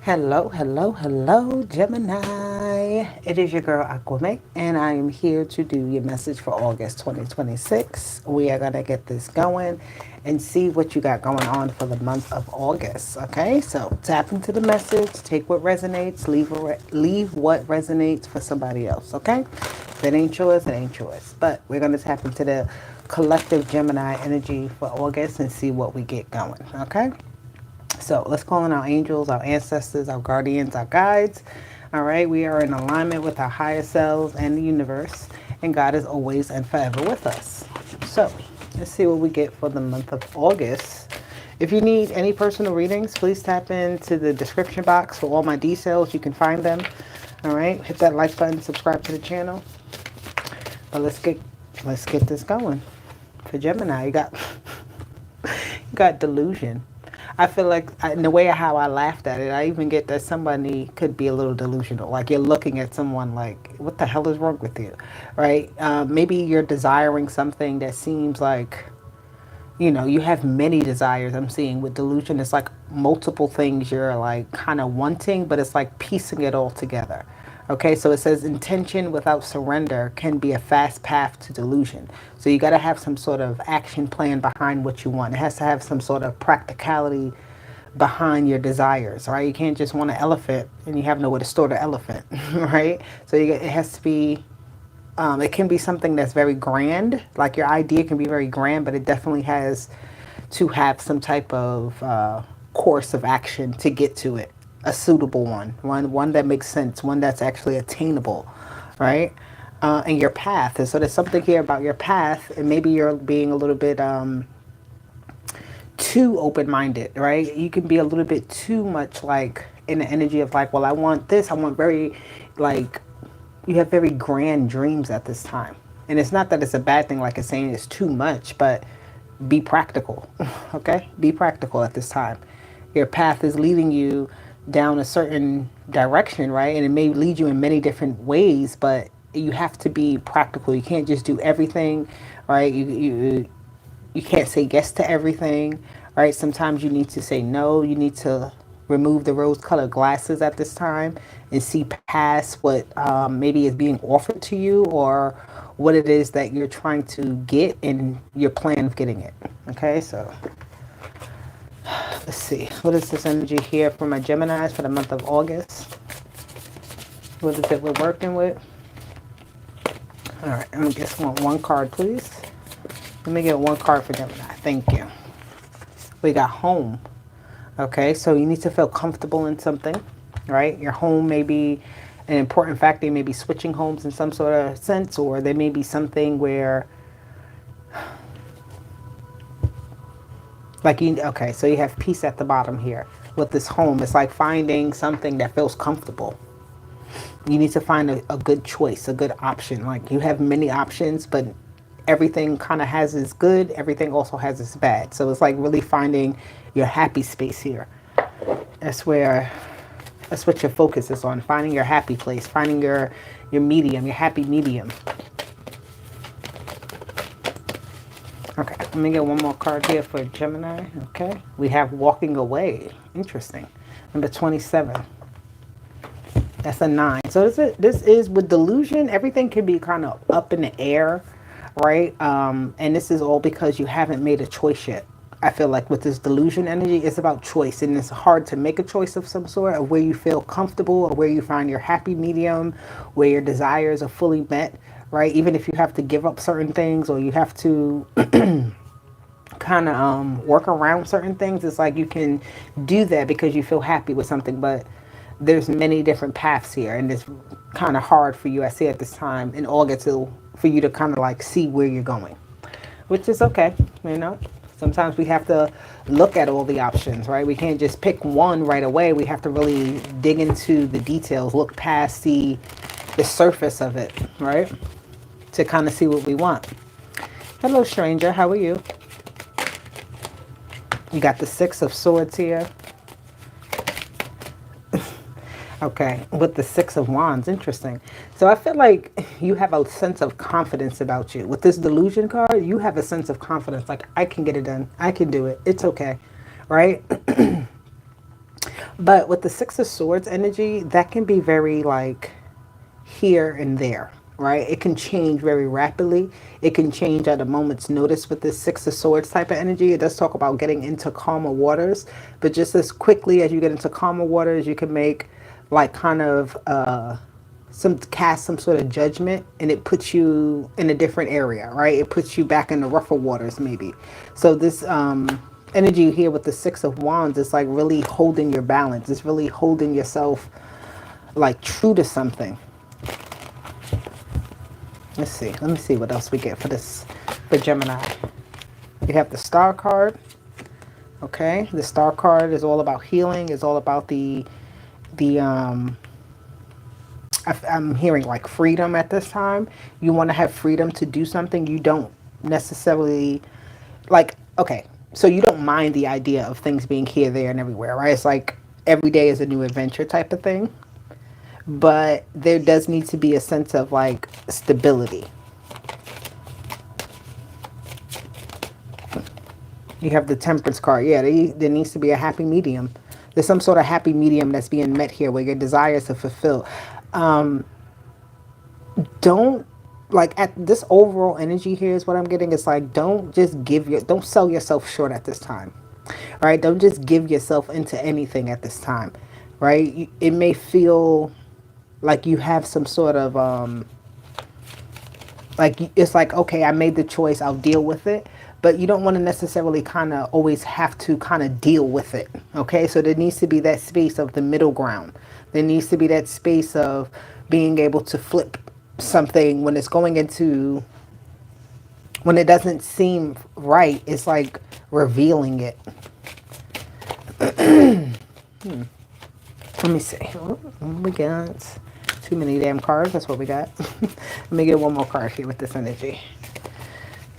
Hello, hello, hello, Gemini. It is your girl Aquame, and I am here to do your message for August 2026. We are going to get this going and see what you got going on for the month of August. Okay, so tap into the message, take what resonates, leave what resonates for somebody else. Okay, if it ain't yours, it ain't yours. But we're going to tap into the collective Gemini energy for August and see what we get going. Okay. So let's call in our angels, our ancestors, our guardians, our guides. All right, we are in alignment with our higher selves and the universe, and God is always and forever with us. So let's see what we get for the month of August. If you need any personal readings, please tap into the description box for all my details. You can find them. All right, hit that like button, subscribe to the channel. But let's get this going. For Gemini, you got delusion. I feel like in the way how I laughed at it, I even get that somebody could be a little delusional. Like you're looking at someone like, what the hell is wrong with you, right? Maybe you're desiring something that seems like, you have many desires. I'm seeing with delusion, it's like multiple things you're like kind of wanting, but it's like piecing it all together. Okay, so it says intention without surrender can be a fast path to delusion. So you got to have some sort of action plan behind what you want. It has to have some sort of practicality behind your desires, right? You can't just want an elephant and you have nowhere to store the elephant, right? So it has to be it can be something that's very grand, like your idea can be very grand, but it definitely has to have some type of course of action to get to it. A suitable one that makes sense, one that's actually attainable, right? And your path. And so there's something here about your path, and maybe you're being a little bit too open-minded, right? You can be a little bit too much like in the energy of like, well, I want this. I want very like you have very grand dreams at this time. And it's not that it's a bad thing, like it's saying it's too much, but be practical, okay? Be practical at this time. Your path is leading you down a certain direction, right? And it may lead you in many different ways, but you have to be practical. You can't just do everything, right? You can't say yes to everything, right? Sometimes you need to say no. You need to remove the rose-colored glasses at this time and see past what maybe is being offered to you or what it is that you're trying to get in your plan of getting it. Okay, so let's see. What is this energy here for my Geminis for the month of August? What is it we're working with? All right, let me just want one card, please. Let me get one card for Gemini. Thank you. We got home. Okay, so you need to feel comfortable in something, right? Your home may be an important factor. You may be switching homes in some sort of sense, or there may be something where, like, okay, so you have peace at the bottom here with this home. It's like finding something that feels comfortable. You need to find a good choice, a good option. Like you have many options, but everything kind of has its good, everything also has its bad. So it's like really finding your happy space here. That's where that's what your focus is on, finding your happy place, finding your medium, your happy medium. Okay, let me get one more card here for Gemini. Okay, we have walking away. Interesting. Number 27. That's a 9. So this is with delusion, everything can be kind of up in the air, right? And this is all because you haven't made a choice yet. I feel like with this delusion energy, it's about choice, and it's hard to make a choice of some sort, of where you feel comfortable, or where you find your happy medium, where your desires are fully met, right? Even if you have to give up certain things, or you have to kind of work around certain things, it's like you can do that because you feel happy with something, but there's many different paths here, and it's kind of hard for you, I see at this time in August, for you to kind of like see where you're going, which is okay, you know. Sometimes we have to look at all the options, right? We can't just pick one right away. We have to really dig into the details, look past the surface of it, right? To kind of see what we want. Hello, stranger. How are you? You got the Six of Swords here. Okay, with the Six of Wands, interesting. So I feel like you have a sense of confidence about you. With this delusion card, you have a sense of confidence, like, I can get it done. I can do it. It's okay, right? But with the Six of Swords energy, that can be very like here and there, right? It can change very rapidly. It can change at a moment's notice with this Six of Swords type of energy. It does talk about getting into calmer waters, but just as quickly as you get into calmer waters, you can make like kind of some cast some sort of judgment, and it puts you in a different area, right? It puts you back in the rougher waters maybe. So this energy here with the Six of Wands is like really holding your balance. It's really holding yourself like true to something. Let's see. Let me see what else we get for this for Gemini. You have the Star card. Okay, the Star card is all about healing. Is all about the I'm hearing like freedom at this time. You want to have freedom to do something. You don't necessarily like, okay, so you don't mind the idea of things being here, there, and everywhere, right? It's like every day is a new adventure type of thing. But there does need to be a sense of like stability. You have the Temperance card. Yeah, there needs to be a happy medium. There's some sort of happy medium that's being met here where your desires are fulfilled. Don't like at this overall energy here is what I'm getting. It's like don't just don't sell yourself short at this time, right? Don't just give yourself into anything at this time, right? It may feel like you have some sort of like it's like, okay, I made the choice, I'll deal with it, but you don't want to necessarily kind of always have to kind of deal with it. Okay, so there needs to be that space of the middle ground. There needs to be that space of being able to flip something when it's going into, when it doesn't seem right. It's like revealing it. Let me see. We got too many damn cards. That's what we got. Let me get one more card here with this energy.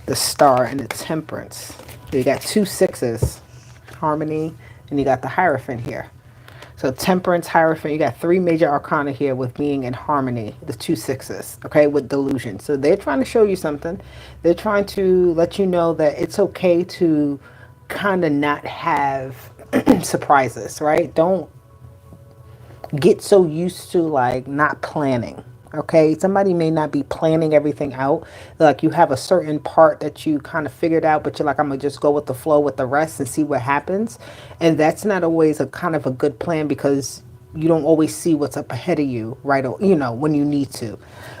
The Star and the Temperance. So you got two sixes, Harmony, and you got the Hierophant here. So Temperance, Hierophant, you got three major arcana here with being in harmony, the two sixes, okay, with delusion. So they're trying to show you something. They're trying to let you know that it's okay to kind of not have surprises, right? Don't get so used to like not planning. Okay, somebody may not be planning everything out. Like you have a certain part that you kind of figured out, but you're like, I'm gonna just go with the flow with the rest and see what happens. And that's not always a kind of a good plan because you don't always see what's up ahead of you, right? Or, you know, when you need to.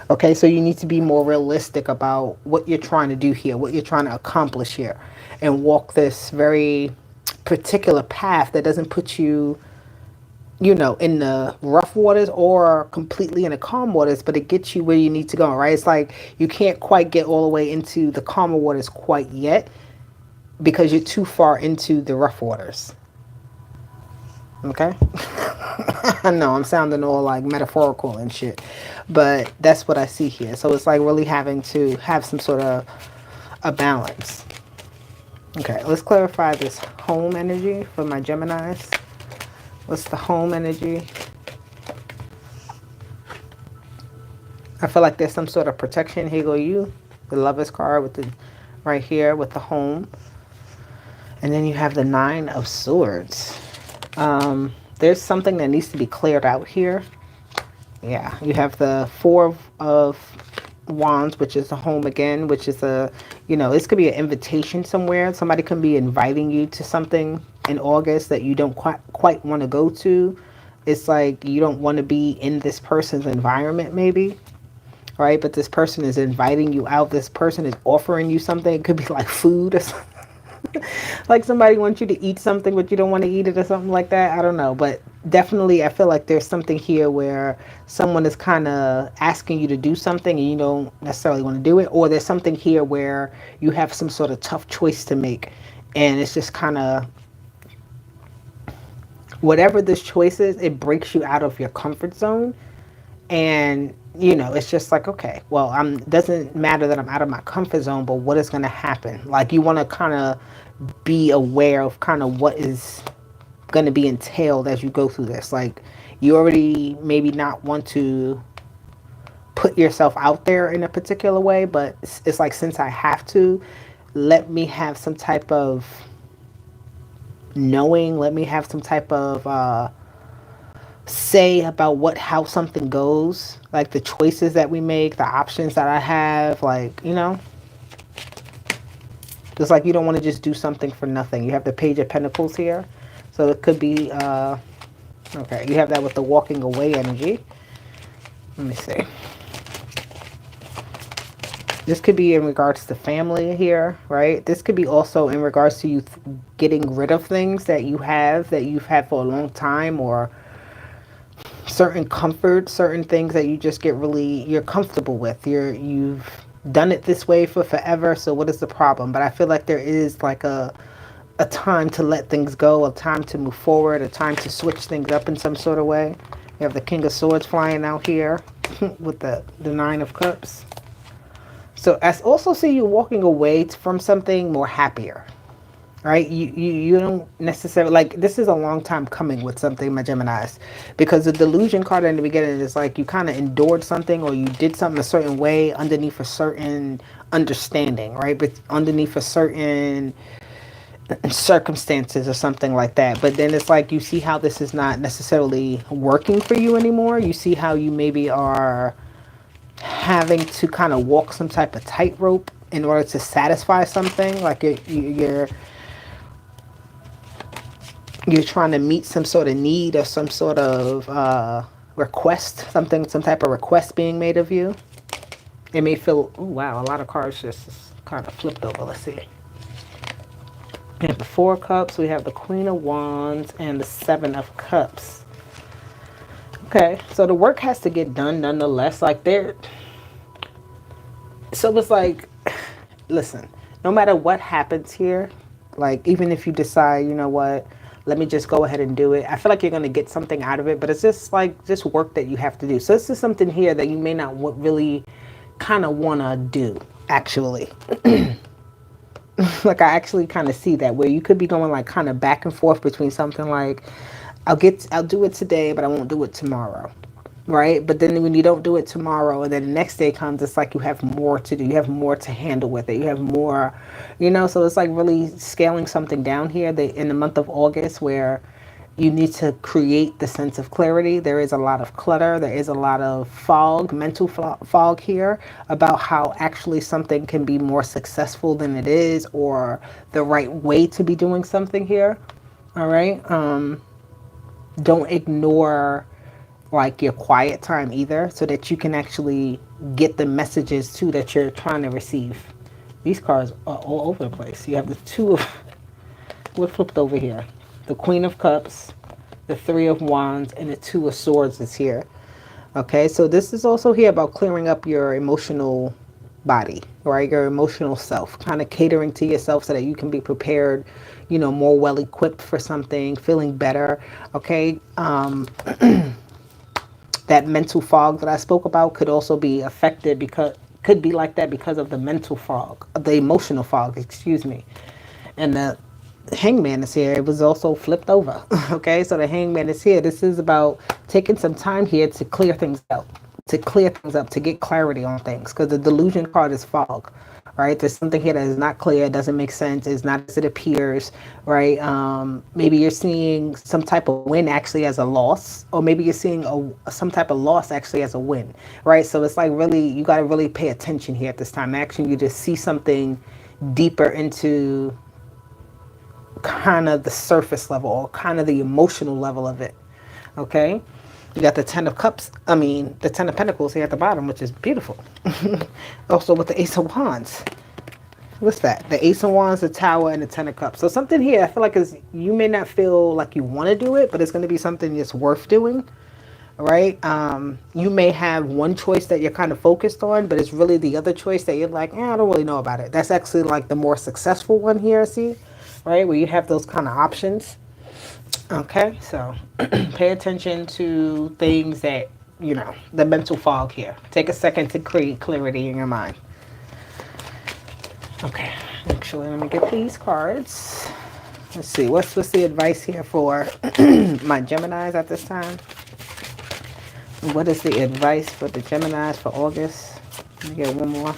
Okay, so you need to be more realistic about what you're trying to do here, what you're trying to accomplish here, and walk this very particular path that doesn't put you, you know, in the rough waters or completely in the calm waters, but it gets you where you need to go, right? It's like you can't quite get all the way into the calmer waters quite yet because you're too far into the rough waters. Okay? I know I'm sounding all like metaphorical and shit, but that's what I see here. So it's like really having to have some sort of a balance. Okay, let's clarify this home energy for my Geminis. What's the home energy? I feel like there's some sort of protection. Here go you, the Lovers card with the right here with the home. And then you have the Nine of Swords. There's something that needs to be cleared out here. Yeah, you have the Four of Wands, which is the home again, which is a, you know, this could be an invitation somewhere. Somebody could be inviting you to something in August that you don't quite want to go to. It's like you don't want to be in this person's environment maybe, right? But this person is inviting you out. This person is offering you something. It could be like food or something. Like somebody wants you to eat something but you don't want to eat it or something like that. I don't know, but definitely I feel like there's something here where someone is kind of asking you to do something and you don't necessarily want to do it, or there's something here where you have some sort of tough choice to make and it's just kind of, whatever this choice is, it breaks you out of your comfort zone. And you know, it's just like, okay, well, doesn't matter that I'm out of my comfort zone, but what is going to happen? Like you want to kind of be aware of kind of what is going to be entailed as you go through this. Like you already maybe not want to put yourself out there in a particular way, but it's like, since I have to, let me have some type of knowing, let me have some type of say about how something goes, like the choices that we make, the options that I have, like, just like you don't want to just do something for nothing. You have the Page of Pentacles here. So it could be, okay, you have that with the walking away energy. Let me see. This could be in regards to family here, right? This could be also in regards to you getting rid of things that you've had for a long time, or certain comforts, certain things that you just get really, you're comfortable with. You've done it this way for forever, so what is the problem? But I feel like there is like a time to let things go, a time to move forward, a time to switch things up in some sort of way. You have the King of Swords flying out here with the Nine of Cups. So I also see you walking away from something more happier, right? You don't necessarily, like, this is a long time coming with something, my Geminis, because the delusion card in the beginning is like you kind of endured something, or you did something a certain way underneath a certain understanding, right? But underneath a certain circumstances or something like that. But then it's like you see how this is not necessarily working for you anymore. You see how you maybe are having to kind of walk some type of tightrope in order to satisfy something, like you're trying to meet some sort of need or some sort of request, some type of request being made of you. It may feel, oh wow, a lot of cards just kind of flipped over. Let's see. We have the Four of Cups, we have the Queen of Wands, and the Seven of Cups. Okay, so the work has to get done nonetheless. Like so it's like, listen, no matter what happens here, like even if you decide, you know what, let me just go ahead and do it, I feel like you're going to get something out of it, but it's just like just work that you have to do. So this is something here that you may not really kind of want to do, actually. Like I actually kind of see that, where you could be going like kind of back and forth between something like, I'll do it today, but I won't do it tomorrow. Right? But then when you don't do it tomorrow and then the next day comes, it's like you have more to do. You have more to handle with it. You have more, so it's like really scaling something down here in the month of August, where you need to create the sense of clarity. There is a lot of clutter. There is a lot of fog, mental fog here about how actually something can be more successful than it is, or the right way to be doing something here. All right. Don't ignore like your quiet time either, so that you can actually get the messages too that you're trying to receive. These cards are all over the place. You have the Two of, what flipped over here? The Queen of Cups, the Three of Wands, and the Two of Swords is here. Okay, so this is also here about clearing up your emotional body, right? Your emotional self, kind of catering to yourself so that you can be prepared, more well equipped for something, feeling better. Okay. That mental fog that I spoke about could also be affected could be like that because of the mental fog, the emotional fog, excuse me. And the Hangman is here. It was also flipped over. Okay, so the Hangman is here. This is about taking some time here to clear things out, to get clarity on things, because the delusion card is fog. Right, there's something here that is not clear, doesn't make sense, is not as it appears, right? Maybe you're seeing some type of win actually as a loss, or maybe you're seeing some type of loss actually as a win, right? So it's like really, you got to really pay attention here at this time. Actually, you just see something deeper into kind of the surface level, or kind of the emotional level of it, okay? You got the Ten of Cups, the Ten of Pentacles here at the bottom, which is beautiful. Also with the Ace of Wands. What's that? The Ace of Wands, the Tower, and the Ten of Cups. So something here, I feel like you may not feel like you want to do it, but it's going to be something that's worth doing, right? You may have one choice that you're kind of focused on, but it's really the other choice that you're like, I don't really know about it. That's actually like the more successful one here, see? Right? Where you have those kind of options. Okay, so pay attention to things that, the mental fog here. Take a second to create clarity in your mind. Okay, actually, let me get these cards. Let's see, what's the advice here for my Geminis at this time? What is the advice for the Geminis for August? Let me get one more.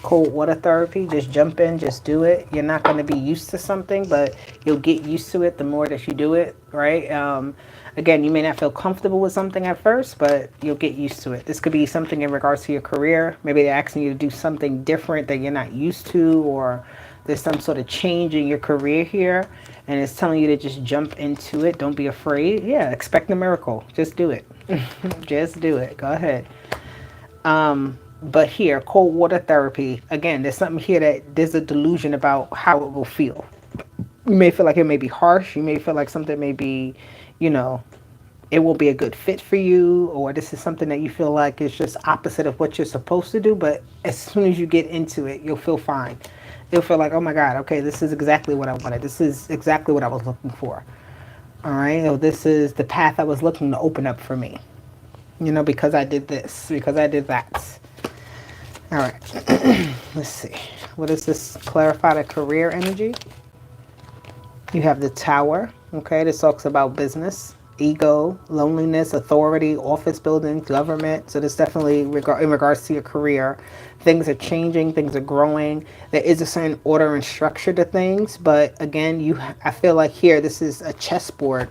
Cold water therapy. Just jump in, just do it. You're not going to be used to something, but You'll get used to it the more that you do it, right? Again, you may not feel comfortable with something at first, but you'll get used to it. This could be something in regards to your career. Maybe they're asking you to do something different that you're not used to, or there's some sort of change in your career here, and it's telling you to just jump into it. Don't be afraid. Yeah, expect a miracle. Just do it. Just do it. Go ahead. But here, cold water therapy. Again, there's something here that there's a delusion about how it will feel. You may feel like it may be harsh. You may feel like something may be, you know, it will be a good fit for you, or this is something that you feel like is just opposite of what you're supposed to do. But as soon as you get into it, you'll feel fine. You'll feel like, oh my God, okay, this is exactly what I wanted. This is exactly what I was looking for. All right, so this is the path I was looking to open up for me. You know, because I did this, because I did that. All right, let's see. What does this clarify? The career energy. You have the Tower. Okay, this talks about business, ego, loneliness, authority, office building, government. So this definitely in regards to your career. Things are changing, things are growing. There is a certain order and structure to things, but again, I feel like here this is a chessboard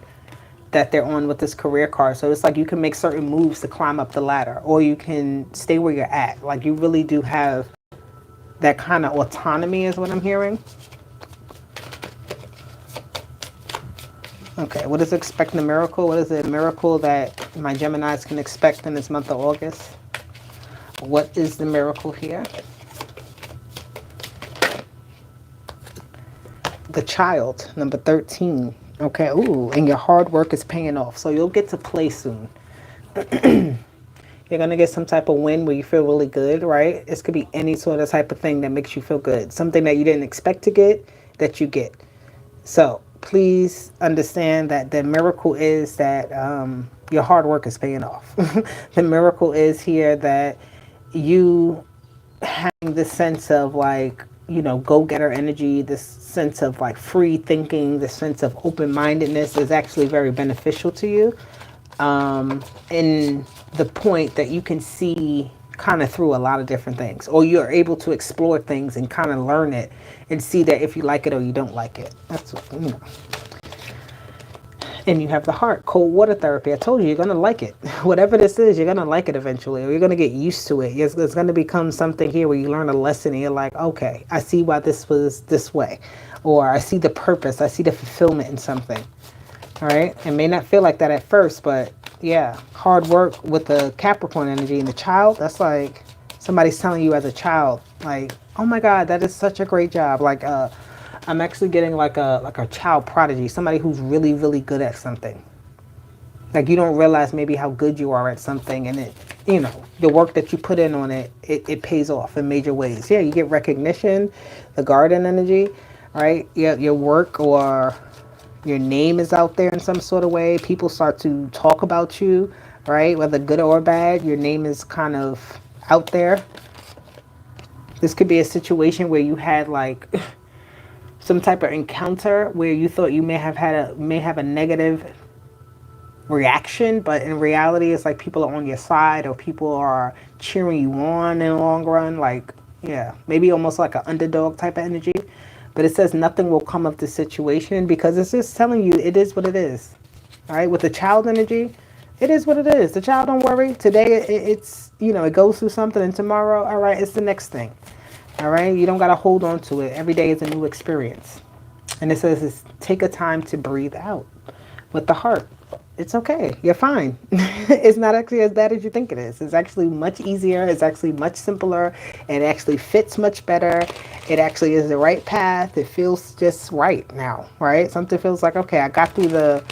that they're on with this career card. So it's like you can make certain moves to climb up the ladder, or you can stay where you're at. Like you really do have that kind of autonomy is what I'm hearing. Okay, what is expecting a miracle? What is the miracle that my Geminis can expect in this month of August? What is the miracle here? The Child, number 13. Okay, ooh, and your hard work is paying off. So you'll get to play soon. You're going to get some type of win where you feel really good, right? This could be any sort of type of thing that makes you feel good. Something that you didn't expect to get, that you get. So please understand that the miracle is that your hard work is paying off. The miracle is here that you having this sense of like, you know, go-getter energy, this sense of like free thinking, this sense of open-mindedness is actually very beneficial to you. In the point that you can see kind of through a lot of different things, or you're able to explore things and kind of learn it and see that if you like it or you don't like it. That's what, you know. And you have the Heart, cold water therapy. I told you, you're going to like it. Whatever this is, you're going to like it eventually, or you're going to get used to it. It's going to become something here where you learn a lesson and you're like, okay, I see why this was this way. Or I see the purpose. I see the fulfillment in something. All right. It may not feel like that at first, but yeah, hard work with the Capricorn energy and the Child. That's like somebody's telling you as a child, like, oh my God, that is such a great job. Like, I'm actually getting like a child prodigy, somebody who's really, really good at something. Like you don't realize maybe how good you are at something, and it, you know, the work that you put in on it, it pays off in major ways. Yeah, you get recognition, the Garden energy, right? Your work or your name is out there in some sort of way. People start to talk about you, right? Whether good or bad, your name is kind of out there. This could be a situation where you had like some type of encounter where you thought you may have a negative reaction, but in reality it's like people are on your side, or people are cheering you on in the long run. Like, yeah, maybe almost like an underdog type of energy. But it says nothing will come of the situation, because it's just telling you it is what it is. All right, with the Child energy, it is what it is. The Child, don't worry. Today it's, you know, it goes through something, and tomorrow, all right, it's the next thing. All right, you don't got to hold on to it. Every day is a new experience. And it says take a time to breathe out. With the Heart, it's okay. You're fine. It's not actually as bad as you think it is. It's actually much easier. It's actually much simpler. It actually fits much better. It actually is the right path. It feels just right now, right? Something feels like, okay, I got through the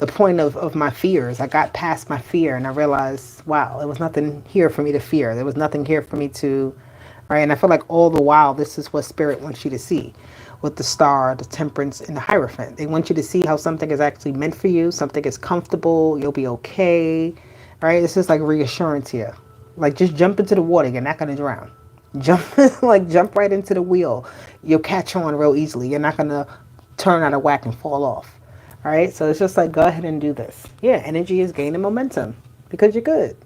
point of my fears. I got past my fear, and I realized, wow, there was nothing here for me to fear. There was nothing here for me to, right? And I feel like all the while, this is what Spirit wants you to see with the Star, the Temperance, and the Hierophant. They want you to see how something is actually meant for you. Something is comfortable. You'll be okay, right? This is like reassurance here. Like, just jump into the water. You're not going to drown. Jump right into the wheel. You'll catch on real easily. You're not going to turn out of whack and fall off. All right? So it's just like, go ahead and do this. Yeah, energy is gaining momentum. Because you're good.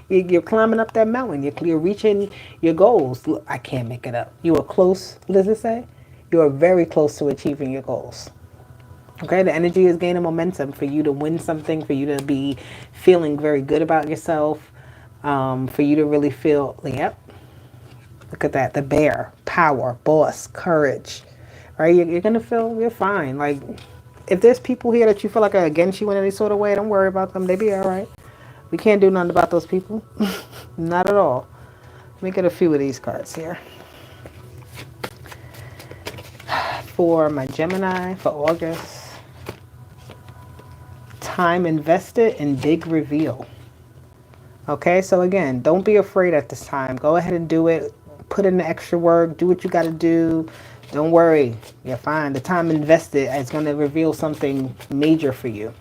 You're climbing up that mountain. You're reaching your goals. Look, I can't make it up. You were close. What does it say? You are very close to achieving your goals. Okay, the energy is gaining momentum for you to win something, for you to be feeling very good about yourself, for you to really feel, yep, look at that, the bear, power, boss, courage, right? You're going to feel, you're fine. Like, if there's people here that you feel like are against you in any sort of way, don't worry about them. They be all right. We can't do nothing about those people. Not at all. Let me get a few of these cards here. For my Gemini for August, time invested in big reveal. Okay, so again, don't be afraid at this time. Go ahead and do it. Put in the extra work. Do what you got to do. Don't worry. You're fine. The time invested is going to reveal something major for you.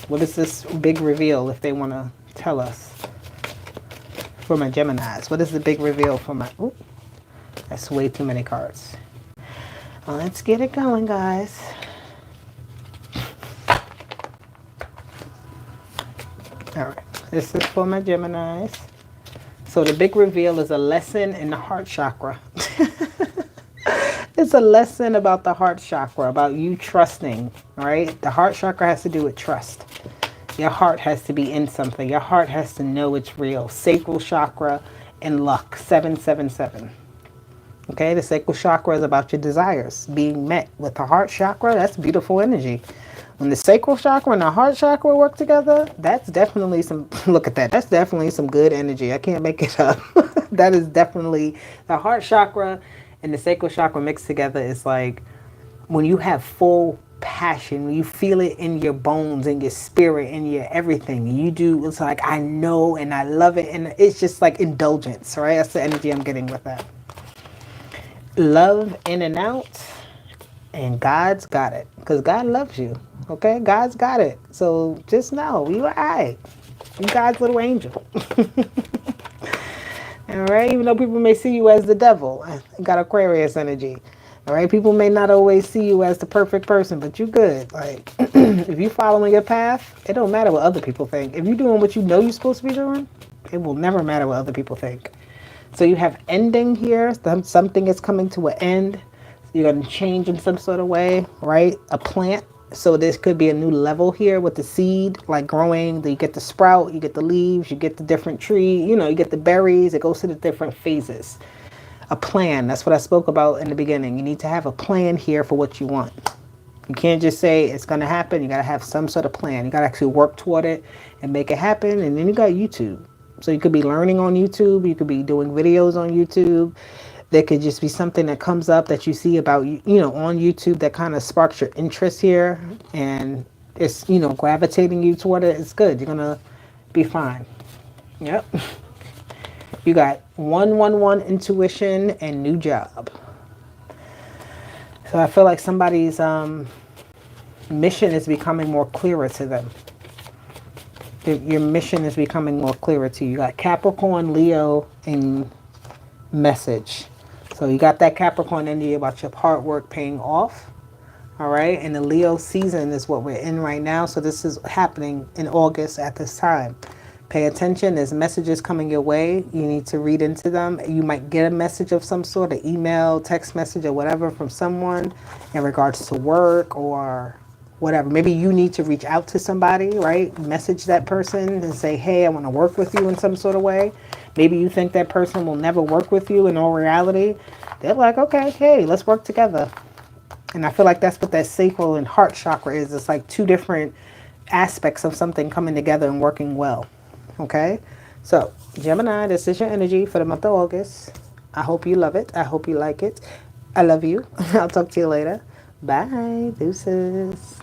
What is this big reveal if they want to tell us? For my Geminis, what is the big reveal for my... Ooh, that's way too many cards. Well, let's get it going, guys. All right, this is for my Geminis. So the big reveal is a lesson in the heart chakra. It's a lesson about the heart chakra, about you trusting, all right? The heart chakra has to do with trust. Your heart has to be in something. Your heart has to know it's real. Sacral chakra and luck, 777. Okay, the sacral chakra is about your desires being met. With the heart chakra, that's beautiful energy. When the sacral chakra and the heart chakra work together, that's definitely some, look at that, that's definitely some good energy. I can't make it up. That is definitely, the heart chakra and the sacral chakra mixed together is like when you have full passion, when you feel it in your bones, in your spirit, in your everything. You do, it's like, I know and I love it. And it's just like indulgence, right? That's the energy I'm getting with that. Love in and out. And God's got it. Because God loves you. Okay? God's got it. So just know, you all right. You God's little angel. All right? Even though people may see you as the devil. You got Aquarius energy. All right? People may not always see you as the perfect person, but you good. Like, if you following your path, it don't matter what other people think. If you're doing what you know you're supposed to be doing, it will never matter what other people think. So you have ending here. Something is coming to an end. You're going to change in some sort of way, right? A plant. So this could be a new level here with the seed, like growing. You get the sprout, you get the leaves, you get the different tree, you know, you get the berries. It goes to the different phases. A plan. That's what I spoke about in the beginning. You need to have a plan here for what you want. You can't just say it's going to happen. You got to have some sort of plan. You got to actually work toward it and make it happen. And then you got YouTube. So you could be learning on YouTube. You could be doing videos on YouTube. There could just be something that comes up that you see about, you know, on YouTube that kind of sparks your interest here. And it's, you know, gravitating you toward it. It's good. You're going to be fine. Yep. You got 111 intuition and new job. So I feel like somebody's mission is becoming more clearer to them. Your mission is becoming more clearer to you. You got Capricorn, Leo, and message. So you got that Capricorn energy about your hard work paying off. All right. And the Leo season is what we're in right now. So this is happening in August at this time. Pay attention. There's messages coming your way. You need to read into them. You might get a message of some sort, an email, text message, or whatever from someone in regards to work or whatever. Maybe you need to reach out to somebody, right? Message that person and say, hey, I want to work with you in some sort of way. Maybe you think that person will never work with you. In all reality, they're like, okay, hey, let's work together. And I feel like that's what that sacral and heart chakra is. It's like two different aspects of something coming together and working well. Okay? So, Gemini, this is your energy for the month of August. I hope you love it. I hope you like it. I love you. I'll talk to you later. Bye. Deuces.